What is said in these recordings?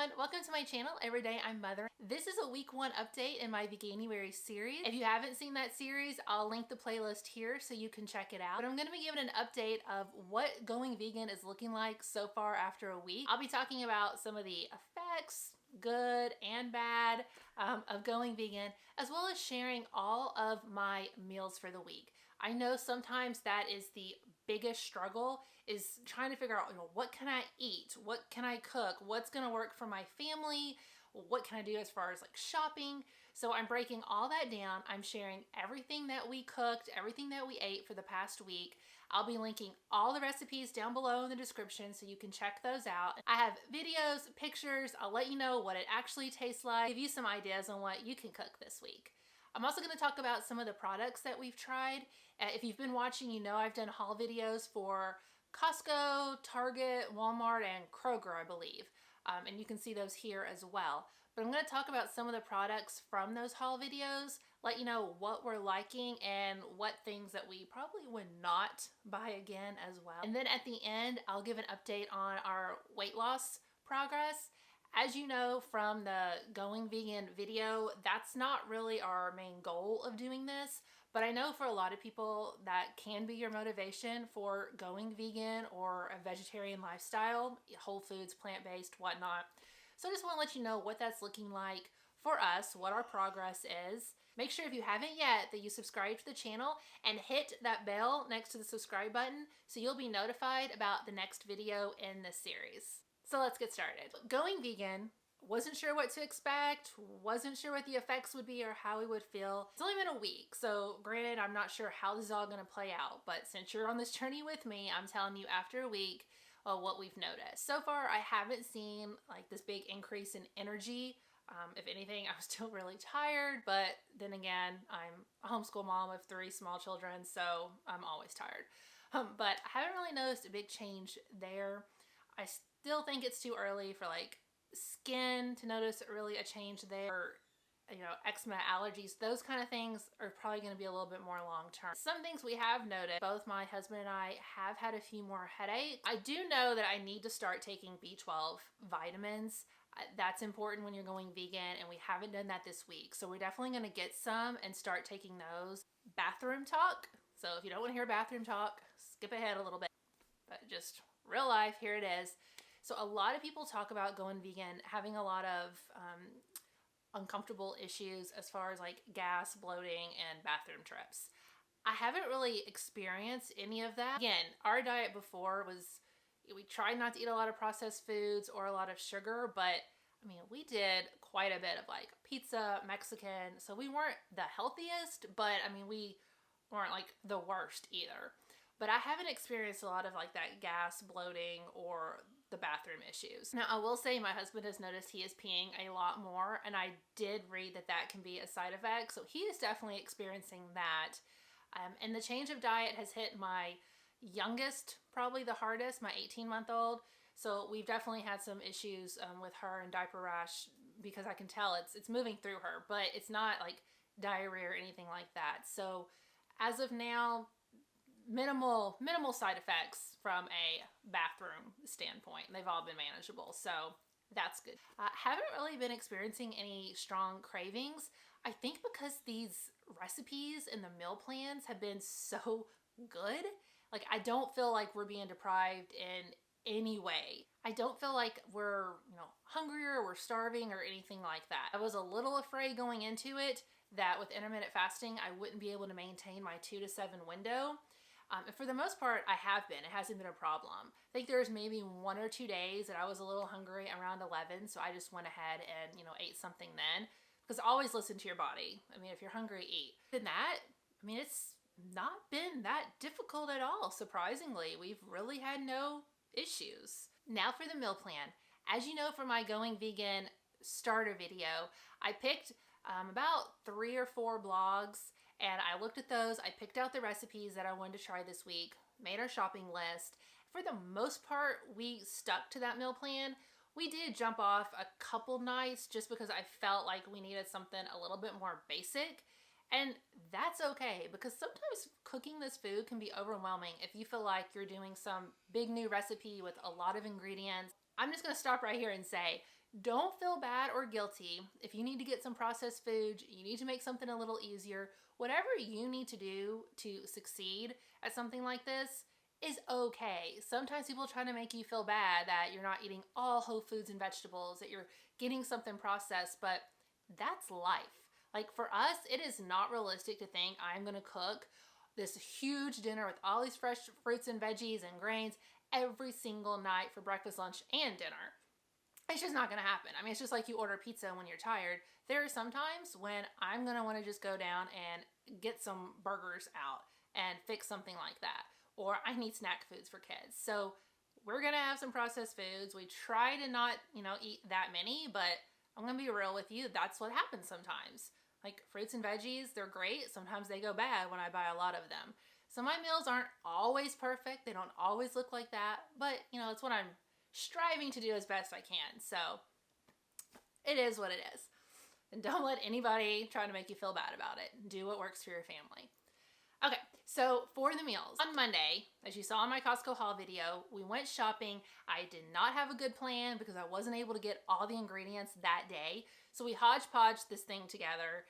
everyone, welcome to my channel. Every day I'm Motherin. This is a week 1 update in my Veganuary series. If you haven't seen that series, I'll link the playlist here so you can check it out. But I'm going to be giving an update of what going vegan is looking like so far after a week. I'll be talking about some of the effects, good and bad, of going vegan, as well as sharing all of my meals for the week. I know sometimes that is the biggest struggle, is trying to figure out, what can I eat? What can I cook? What's going to work for my family? What can I do as far as like shopping? So I'm breaking all that down. I'm sharing everything that we cooked, everything that we ate for the past week. I'll be linking all the recipes down below in the description so you can check those out. I have videos, pictures. I'll let you know what it actually tastes like, give you some ideas on what you can cook this week. I'm also going to talk about some of the products that we've tried. If you've been watching, you know I've done haul videos for Costco, Target, Walmart, and Kroger, I believe. And you can see those here as well. But I'm going to talk about some of the products from those haul videos, let you know what we're liking and what things that we probably would not buy again as well. And then at the end, I'll give an update on our weight loss progress. As you know from the going vegan video, that's not really our main goal of doing this, but I know for a lot of people that can be your motivation for going vegan or a vegetarian lifestyle, whole foods, plant-based, whatnot. So I just want to let you know what that's looking like for us, what our progress is. Make sure if you haven't yet that you subscribe to the channel and hit that bell next to the subscribe button so you'll be notified about the next video in this series. So let's get started. Going vegan, wasn't sure what to expect, wasn't sure what the effects would be or how we would feel. It's only been a week, so granted, I'm not sure how this is all gonna play out, but since you're on this journey with me, I'm telling you after a week what we've noticed. So far, I haven't seen like this big increase in energy. If anything, I'm still really tired, but then again, I'm a homeschool mom of 3 small children, so I'm always tired. But I haven't really noticed a big change there. I still think it's too early for like skin to notice really a change there. Eczema, allergies, those kind of things are probably going to be a little bit more long term. Some things we have noted, both my husband and I have had a few more headaches. I do know that I need to start taking B12 vitamins. That's important when you're going vegan, and we haven't done that this week. So we're definitely going to get some and start taking those. Bathroom talk. So if you don't want to hear bathroom talk, skip ahead a little bit, but just real life, here it is. So a lot of people talk about going vegan, having a lot of uncomfortable issues as far as like gas, bloating, and bathroom trips. I haven't really experienced any of that. Again, our diet before was, we tried not to eat a lot of processed foods or a lot of sugar, but I mean, we did quite a bit of like pizza, Mexican, so we weren't the healthiest, but I mean, we weren't like the worst either. But I haven't experienced a lot of like that gas, bloating, or the bathroom issues. Now, I will say my husband has noticed he is peeing a lot more, and I did read that that can be a side effect. So he is definitely experiencing that. And the change of diet has hit my youngest probably the hardest, my 18-month-old. So we've definitely had some issues with her and diaper rash, because I can tell it's moving through her, but it's not like diarrhea or anything like that. So as of now, minimal side effects from a bathroom standpoint. They've all been manageable, so that's good. Haven't really been experiencing any strong cravings. I think because these recipes and the meal plans have been so good. Like, I don't feel like we're being deprived in any way. I don't feel like we're, hungrier, we're starving or anything like that. I was a little afraid going into it that with intermittent fasting, I wouldn't be able to maintain my 2 to 7 window. And for the most part, I have been. It hasn't been a problem. I think there's maybe 1 or 2 days that I was a little hungry around 11, so I just went ahead and, ate something then. Because always listen to your body. I mean, if you're hungry, eat. Than that, I mean, it's not been that difficult at all, surprisingly. We've really had no issues. Now for the meal plan. As you know from my Going Vegan starter video, I picked about 3 or 4 blogs, and I looked at those. I picked out the recipes that I wanted to try this week, made our shopping list. For the most part, we stuck to that meal plan. We did jump off a couple nights just because I felt like we needed something a little bit more basic. And that's okay, because sometimes cooking this food can be overwhelming if you feel like you're doing some big new recipe with a lot of ingredients. I'm just gonna stop right here and say, Don't feel bad or guilty. If you need to get some processed food, you need to make something a little easier. Whatever you need to do to succeed at something like this is okay. Sometimes people try to make you feel bad that you're not eating all whole foods and vegetables, that you're getting something processed, but that's life. Like for us, it is not realistic to think I'm going to cook this huge dinner with all these fresh fruits and veggies and grains every single night for breakfast, lunch, and dinner. It's just not going to happen. I mean, it's just like you order pizza when you're tired. There are some times when I'm going to want to just go down and get some burgers out and fix something like that. Or I need snack foods for kids. So we're going to have some processed foods. We try to not, eat that many, but I'm going to be real with you. That's what happens sometimes. Like fruits and veggies, they're great. Sometimes they go bad when I buy a lot of them. So my meals aren't always perfect. They don't always look like that. But, it's what I'm striving to do as best I can. So it is what it is. And don't let anybody try to make you feel bad about it. Do what works for your family. Okay, so for the meals. On Monday, as you saw in my Costco haul video, we went shopping. I did not have a good plan because I wasn't able to get all the ingredients that day. So we hodgepodged this thing together.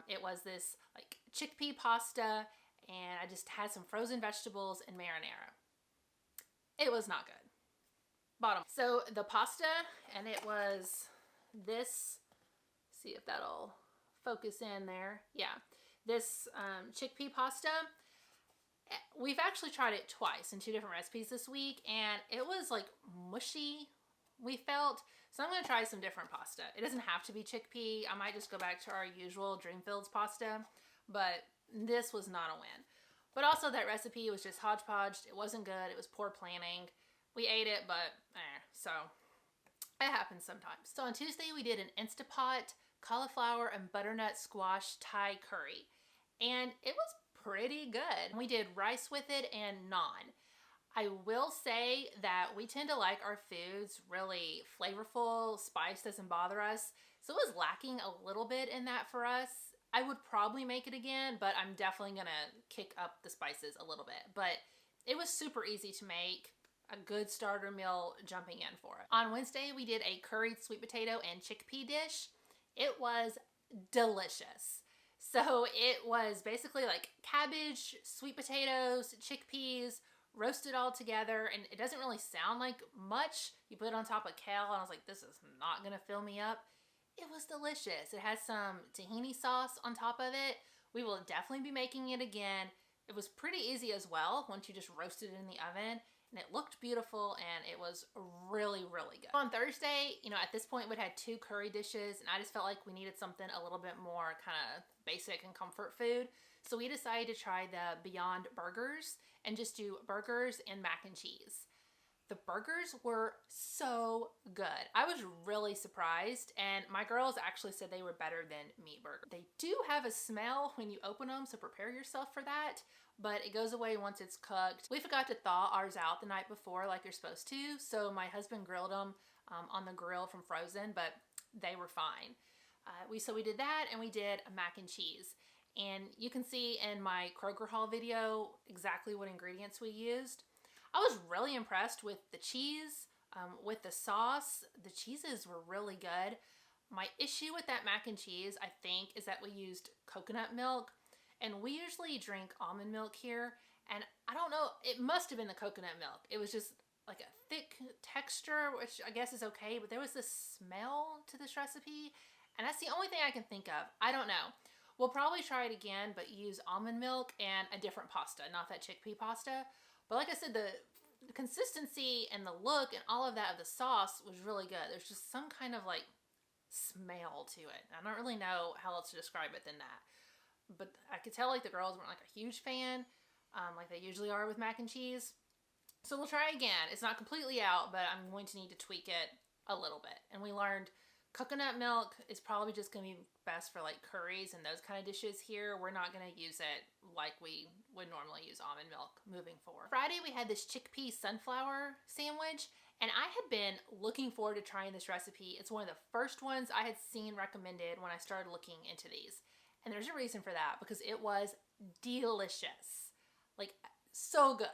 It was this like chickpea pasta, and I just had some frozen vegetables and marinara. It was not good. Bottom. So the pasta, and it was this, see if that'll focus in there. Yeah, this chickpea pasta. We've actually tried it twice in 2 different recipes this week, and it was like mushy, we felt. So I'm going to try some different pasta. It doesn't have to be chickpea. I might just go back to our usual Dreamfields pasta, but this was not a win. But also that recipe was just hodgepodged. It wasn't good. It was poor planning. We ate it, but so it happens sometimes. So on Tuesday, we did an Instapot cauliflower and butternut squash Thai curry, and it was pretty good. We did rice with it and naan. I will say that we tend to like our foods really flavorful. Spice doesn't bother us, so it was lacking a little bit in that for us. I would probably make it again, but I'm definitely gonna kick up the spices a little bit. But it was super easy to make. A good starter meal jumping in for it. On Wednesday, we did a curried sweet potato and chickpea dish. It was delicious. So it was basically like cabbage, sweet potatoes, chickpeas, roasted all together, and it doesn't really sound like much. You put it on top of kale, and I was like, this is not gonna fill me up. It was delicious. It has some tahini sauce on top of it. We will definitely be making it again. It was pretty easy as well once you just roasted it in the oven. And it looked beautiful, and it was really, really good. On Thursday, at this point we'd had 2 curry dishes, and I just felt like we needed something a little bit more kind of basic and comfort food. So we decided to try the Beyond Burgers and just do burgers and mac and cheese. The burgers were so good. I was really surprised, and my girls actually said they were better than meat burgers. They do have a smell when you open them, so prepare yourself for that. But it goes away once it's cooked. We forgot to thaw ours out the night before like you're supposed to, so my husband grilled them on the grill from frozen, but they were fine. So we did that, and we did a mac and cheese. And you can see in my Kroger haul video exactly what ingredients we used. I was really impressed with the cheese, with the sauce. The cheeses were really good. My issue with that mac and cheese, I think, is that we used coconut milk. And we usually drink almond milk here, and I don't know, it must have been the coconut milk. It was just like a thick texture, which I guess is okay, but there was this smell to this recipe, and that's the only thing I can think of. I don't know. We'll probably try it again, but use almond milk and a different pasta, not that chickpea pasta. But like I said, the consistency and the look and all of that of the sauce was really good. There's just some kind of like smell to it. I don't really know how else to describe it than that. But I could tell like the girls weren't like a huge fan, like they usually are with mac and cheese. So we'll try again. It's not completely out, but I'm going to need to tweak it a little bit. And we learned coconut milk is probably just going to be best for like curries and those kind of dishes here. We're not going to use it like we would normally use almond milk moving forward. Friday, we had this chickpea sunflower sandwich, and I had been looking forward to trying this recipe. It's one of the first ones I had seen recommended when I started looking into these. And there's a reason for that, because it was delicious. Like, so good.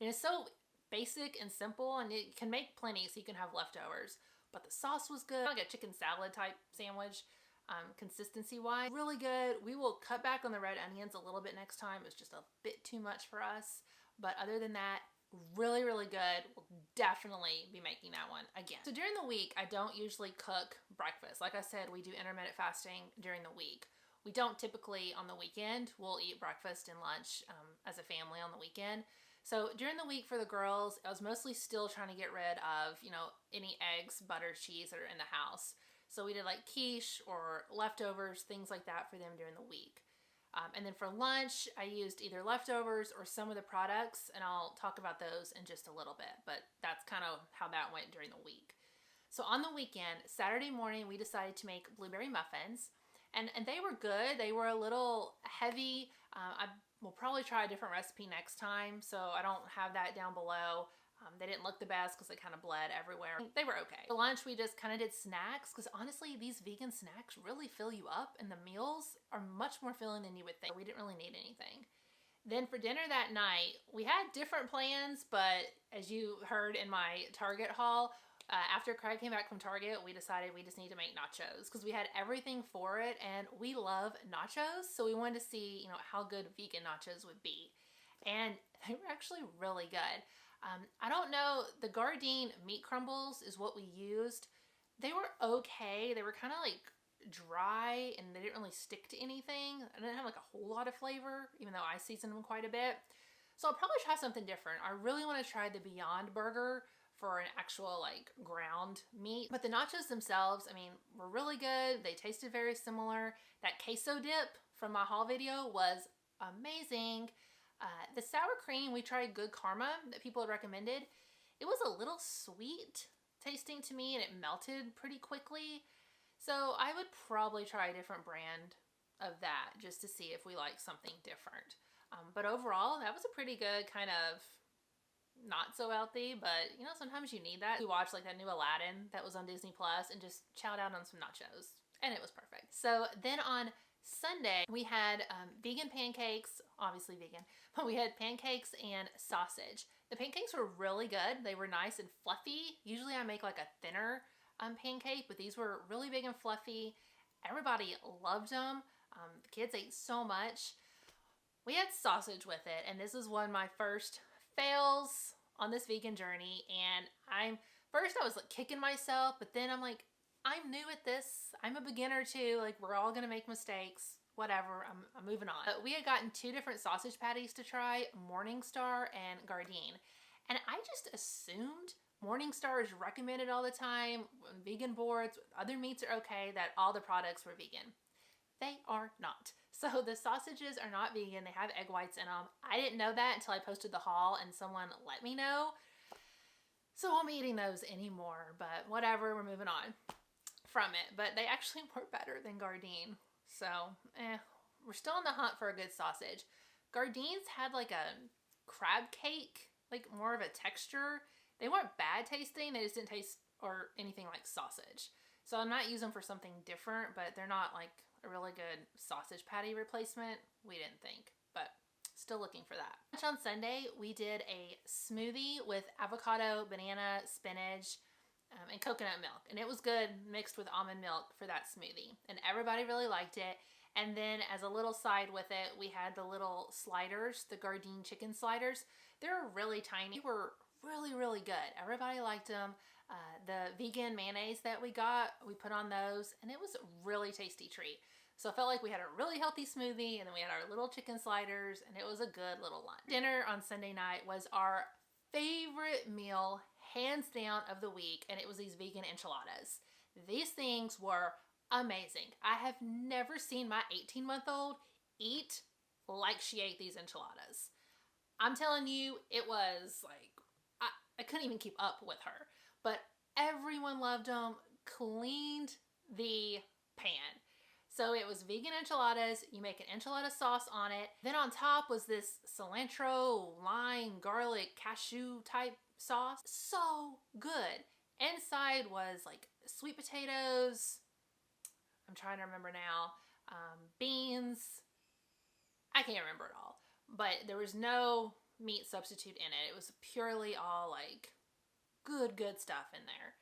And it's so basic and simple, and it can make plenty so you can have leftovers. but the sauce was good. Like a chicken salad type sandwich, consistency wise, really good. We will cut back on the red onions a little bit next time. It was just a bit too much for us, but other than that, really, really good. We'll definitely be making that one again. So during the week, I don't usually cook breakfast. Like I said, we do intermittent fasting during the week. We don't typically on the weekend. We'll eat breakfast and lunch as a family on the weekend. So during the week for the girls, I was mostly still trying to get rid of, you know, any eggs, butter, cheese that are in the house. So we did like quiche or leftovers, things like that for them during the week. And then for lunch, I used either leftovers or some of the products, and I'll talk about those in just a little bit, but that's kind of how that went during the week. So on the weekend, Saturday morning, we decided to make blueberry muffins, and they were good. They were a little heavy. I will probably try a different recipe next time, so I don't have that down below. They didn't look the best because they kind of bled everywhere. They were okay. For lunch, we just kind of did snacks because honestly, these vegan snacks really fill you up and the meals are much more filling than you would think. We didn't really need anything. Then for dinner that night, we had different plans, but as you heard in my Target haul, after Craig came back from Target, we decided we just need to make nachos because we had everything for it and we love nachos. So we wanted to see, you know, how good vegan nachos would be. And they were actually really good. I don't know, the Gardein meat crumbles is what we used. They were okay. They were kind of like dry and they didn't really stick to anything. I didn't have like a whole lot of flavor, even though I seasoned them quite a bit. So I'll probably try something different. I really want to try the Beyond Burger for an actual like ground meat. But the nachos themselves, I mean, were really good. They tasted very similar. That queso dip from my haul video was amazing. The sour cream, we tried Good Karma that people had recommended. It was a little sweet tasting to me and it melted pretty quickly. So I would probably try a different brand of that just to see if we like something different. But overall, that was a pretty good kind of not so healthy, but you know, sometimes you need that. We watched like that new Aladdin that was on Disney Plus and just chowed out on some nachos and it was perfect. So then on Sunday, we had vegan pancakes, obviously vegan, but we had pancakes and sausage. The pancakes were really good. They were nice and fluffy. Usually I make like a thinner pancake, but these were really big and fluffy. Everybody loved them. The kids ate so much. We had sausage with it, and this is one of my first fails on this vegan journey. And I was like kicking myself, but then I'm like, I'm new at this. I'm a beginner too. Like, we're all gonna make mistakes. Whatever, I'm moving on. We had gotten 2 different sausage patties to try, Morningstar and Gardein. And I just assumed Morningstar is recommended all the time, vegan boards, other meats are okay, that all the products were vegan. They are not. So the sausages are not vegan. They have egg whites in them. I didn't know that until I posted the haul and someone let me know. So I won't be eating those anymore, but whatever, we're moving on from it. But they actually were better than Gardein. So, we're still on the hunt for a good sausage. Gardein's had like a crab cake, like more of a texture. They weren't bad tasting. They just didn't taste or anything like sausage. So I might use them for something different, but they're not like a really good sausage patty replacement. We didn't think, but still looking for that. On Sunday, we did a smoothie with avocado, banana, spinach, and coconut milk, and it was good mixed with almond milk for that smoothie, and everybody really liked it. And then as a little side with it, we had the little sliders, the Gardein chicken sliders. They're really tiny. They were really, really good. Everybody liked them. The vegan mayonnaise that we got, we put on those, and it was a really tasty treat. So I felt like we had a really healthy smoothie, and then we had our little chicken sliders, and it was a good little lunch. Dinner on Sunday night was our favorite meal, hands down, of the week, and it was these vegan enchiladas. These things were amazing. I have never seen my 18-month-old eat like she ate these enchiladas. I'm telling you, it was like, I couldn't even keep up with her. But everyone loved them, cleaned the pan. So it was vegan enchiladas. You make an enchilada sauce on it. Then on top was this cilantro, lime, garlic, cashew type sauce. So good. Inside was like sweet potatoes. I'm trying to remember now. Beans. I can't remember it all. But there was no meat substitute in it. It was purely all like good stuff in there.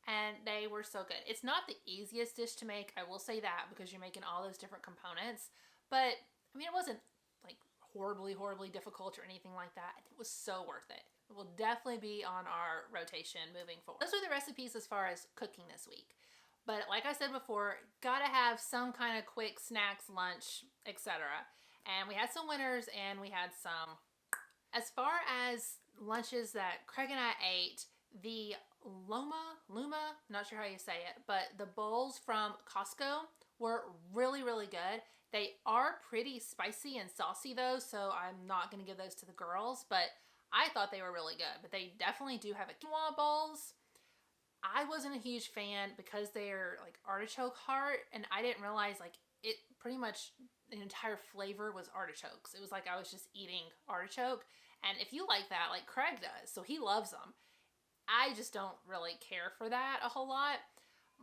and they were so good. It's not the easiest dish to make, I will say that, because you're making all those different components, but I mean, it wasn't like horribly difficult or anything like that. It was so worth it. It will definitely be on our rotation moving forward. Those are the recipes as far as cooking this week. But like I said before, gotta have some kind of quick snacks, lunch, etc. And we had some winners and we had some. As far as lunches that Craig and I ate, the Luma, not sure how you say it, but the bowls from Costco were really good. They are pretty spicy and saucy though, so I'm not going to give those to the girls, but I thought they were really good. But they definitely do have a quinoa bowls. I wasn't a huge fan because they're like artichoke heart, and I didn't realize like it pretty much the entire flavor was artichokes. It was like I was just eating artichoke. And if you like that, like Craig does, so he loves them. I just don't really care for that a whole lot.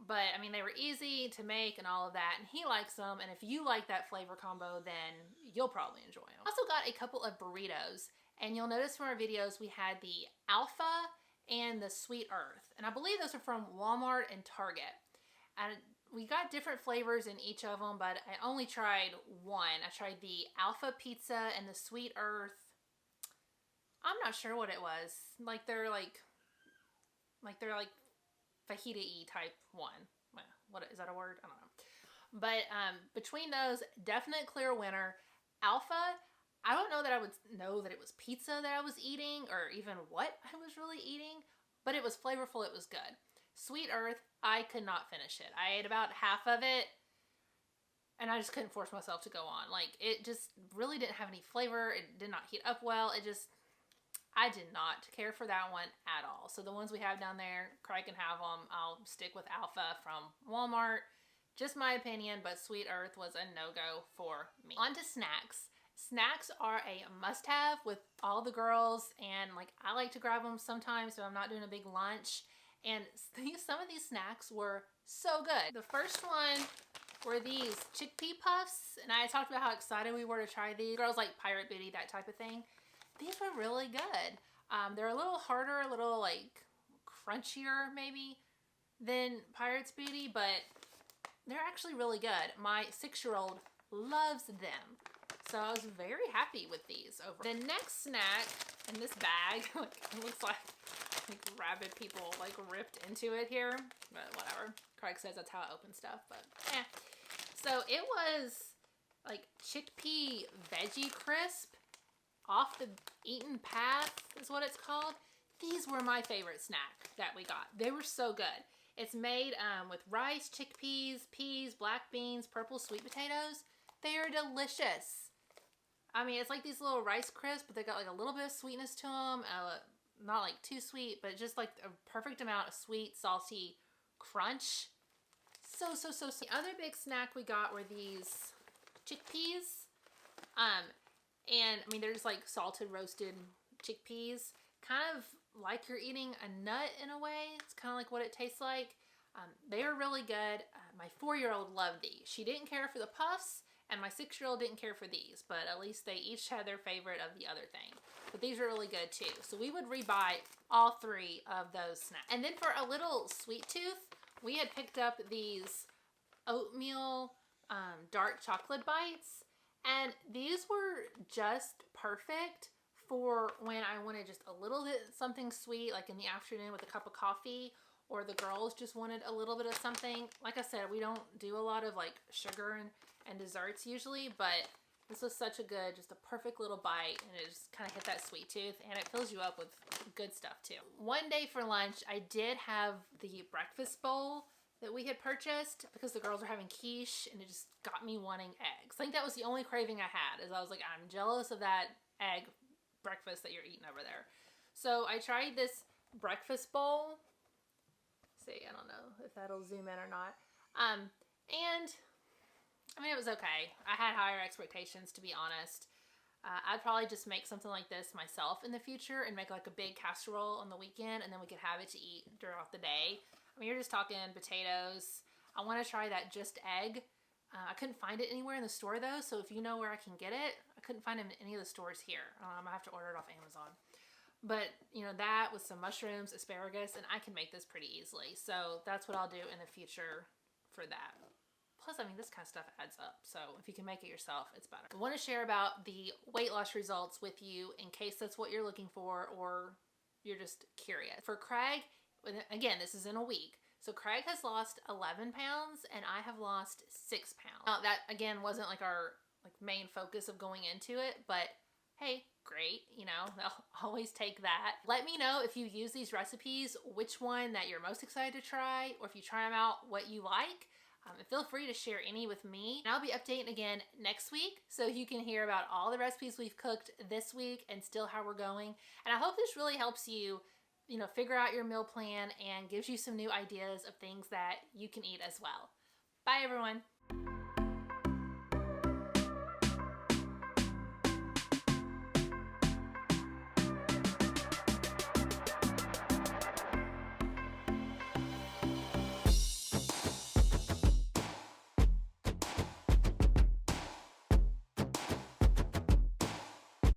But I mean, they were easy to make and all of that, and he likes them. And if you like that flavor combo, then you'll probably enjoy them. I also got a couple of burritos, and you'll notice from our videos we had the Alpha and the Sweet Earth. And I believe those are from Walmart and Target. And we got different flavors in each of them, but I only tried one. I tried the Alpha Pizza and the Sweet Earth. I'm not sure what it was. Like they're like fajita-y type one. What is that a word? I don't know. But between those, definite clear winner. Alpha, I don't know that I would know that it was pizza that I was eating or even what I was really eating, but it was flavorful. It was good. Sweet Earth, I could not finish it. I ate about half of it, and I just couldn't force myself to go on. Like, it just really didn't have any flavor. It did not heat up well. I did not care for that one at all. So the ones we have down there, Craig can have them. I'll stick with Alpha from Walmart. Just my opinion, but Sweet Earth was a no-go for me. On to snacks. Snacks are a must-have with all the girls, and like I like to grab them sometimes so I'm not doing a big lunch. And some of these snacks were so good. The first one were these chickpea puffs, and I talked about how excited we were to try these. Girls like Pirate Booty, that type of thing. These were really good. They're a little harder, a little like crunchier maybe than Pirate's Booty, but they're actually really good. My 6-year-old loves them. So I was very happy with these. The next snack in this bag, like, it looks like rabid people like ripped into it here, but whatever. Craig says that's how I open stuff, but eh. So it was like chickpea veggie crisp. Off the Eaten Path is what it's called. These were my favorite snack that we got. They were so good. It's made with rice, chickpeas, peas, black beans, purple sweet potatoes. They are delicious. I mean, it's like these little Rice Crisps, but they got like a little bit of sweetness to them. Not like too sweet, but just like a perfect amount of sweet, salty crunch. So sweet. The other big snack we got were these chickpeas. And I mean, they're just like salted, roasted chickpeas. Kind of like you're eating a nut in a way. It's kind of like what it tastes like. They are really good. My 4-year-old loved these. She didn't care for the puffs, and my 6-year-old didn't care for these, but at least they each had their favorite of the other thing. But these are really good too. So we would rebuy all 3 of those snacks. And then for a little sweet tooth, we had picked up these oatmeal dark chocolate bites. And these were just perfect for when I wanted just a little bit something sweet, like in the afternoon with a cup of coffee, or the girls just wanted a little bit of something. Like I said, we don't do a lot of like sugar and desserts usually, but this was such a good, just a perfect little bite, and it just kind of hit that sweet tooth, and it fills you up with good stuff too. One day for lunch, I did have the breakfast bowl that we had purchased because the girls were having quiche, and it just got me wanting eggs. I think that was the only craving I had, is I was like, I'm jealous of that egg breakfast that you're eating over there. So I tried this breakfast bowl. Let's see, I don't know if that'll zoom in or not. And I mean, it was okay. I had higher expectations, to be honest. I'd probably just make something like this myself in the future and make like a big casserole on the weekend, and then we could have it to eat throughout the day. I mean, you're just talking potatoes. I want to try that just egg. I couldn't find it anywhere in the store though, so if you know where I can get it, I couldn't find it in any of the stores here. I'm gonna have to order it off Amazon. But, you know, that with some mushrooms, asparagus, and I can make this pretty easily. So that's what I'll do in the future for that. Plus, I mean, this kind of stuff adds up. So if you can make it yourself, it's better. I want to share about the weight loss results with you in case that's what you're looking for or you're just curious. For Craig, again, this is in a week. So Craig has lost 11 pounds and I have lost 6 pounds. Now that, again, wasn't like our main focus of going into it, but hey, great, you know, I'll always take that. Let me know if you use these recipes, which one that you're most excited to try, or if you try them out, what you like. And feel free to share any with me. And I'll be updating again next week so you can hear about all the recipes we've cooked this week and still how we're going. And I hope this really helps you, you know, figure out your meal plan and gives you some new ideas of things that you can eat as well. Bye, everyone.